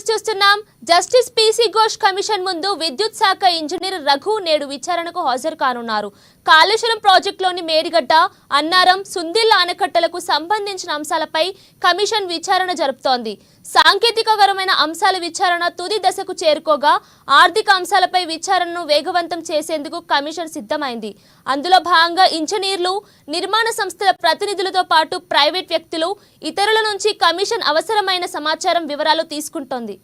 News చూస్తున్నాం. Justice PC Ghosh commission ముందు విద్యుత్ శాఖ ఇంజనీర్ రఘు నేడు విచారణకు హాజరు కానున్నారు. కాళేశ్వరం ప్రాజెక్టులోని మేడిగడ్డ, అన్నారం, సుందిళ్ల ఆనకట్టలకు సంబంధించిన అంశాలపై కమిషన్ విచారణ జరుపుతోంది. సాంకేతికపరమైన అంశాల విచారణ తుది దశకు చేరుకోగా ఆర్థిక అంశాలపై విచారణను వేగవంతం చేసేందుకు కమిషన్ సిద్ధమైంది. అందులో భాగంగా ఇంజనీర్లు, నిర్మాణ సంస్థల ప్రతినిధులతో పాటు ప్రైవేట్ వ్యక్తులు, ఇతరుల నుంచి కమిషన్ అవసరమైన సమాచారం వివరాలు తీసుకుంటోంది.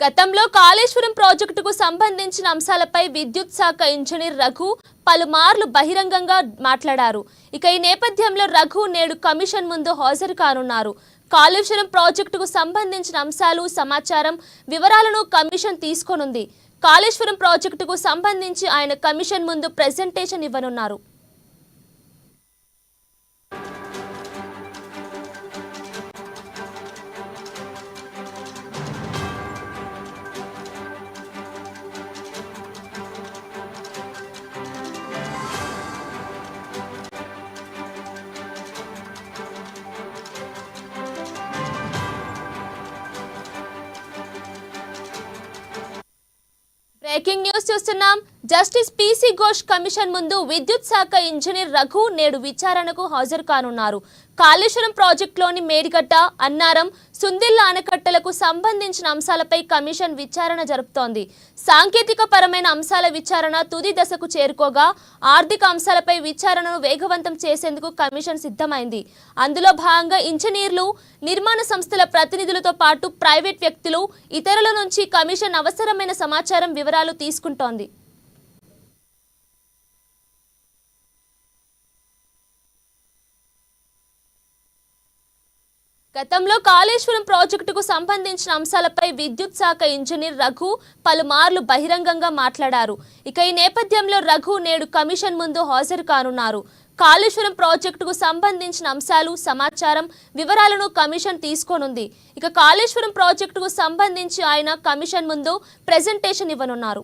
గతంలో కాళేశ్వరం ప్రాజెక్టుకు సంబంధించిన అంశాలపై విద్యుత్ శాఖ ఇంజనీర్ రఘు పలుమార్లు బహిరంగంగా మాట్లాడారు. ఇక ఈ నేపథ్యంలో రఘు నేడు కమిషన్ ముందు హాజరు కానున్నారు. కాళేశ్వరం ప్రాజెక్టుకు సంబంధించిన అంశాలు, సమాచారం, వివరాలను కమిషన్ తీసుకోనుంది. కాళేశ్వరం ప్రాజెక్టుకు సంబంధించి ఆయన కమిషన్ ముందు ప్రెజెంటేషన్ ఇవ్వనున్నారు. బ్రేకింగ్ న్యూస్ చూస్తున్నాం. జస్టిస్ పీసీ ఘోష్ కమిషన్ ముందు విద్యుత్ శాఖ ఇంజనీర్ రఘు నేడు విచారణకు హాజరు కానున్నారు. కాళేశ్వరం ప్రాజెక్టులోని మేడిగడ్డ, అన్నారం, సుందిళ్ల ఆనకట్టలకు సంబంధించిన అంశాలపై కమిషన్ విచారణ జరుపుతోంది. సాంకేతిక పరమైన అంశాల విచారణ తుది దశకు చేరుకోగా ఆర్థిక అంశాలపై విచారణను వేగవంతం చేసేందుకు కమిషన్ సిద్ధమైంది. అందులో భాగంగా ఇంజనీర్లు, నిర్మాణ సంస్థల ప్రతినిధులతో పాటు ప్రైవేట్ వ్యక్తులు, ఇతరుల నుంచి కమిషన్ అవసరమైన సమాచారం వివరాలు తీసుకుంటోంది. గతంలో కాళేశ్వరం ప్రాజెక్టుకు సంబంధించిన అంశాలపై విద్యుత్ శాఖ ఇంజనీర్ రఘు పలుమార్లు బహిరంగంగా మాట్లాడారు. ఇక ఈ నేపథ్యంలో రఘు నేడు కమిషన్ ముందు హాజరు కానున్నారు. కాళేశ్వరం ప్రాజెక్టుకు సంబంధించిన అంశాలు, సమాచారం, వివరాలను కమిషన్ తీసుకోనుంది. ఇక కాళేశ్వరం ప్రాజెక్టుకు సంబంధించి ఆయన కమిషన్ ముందు ప్రెజెంటేషన్ ఇవ్వనున్నారు.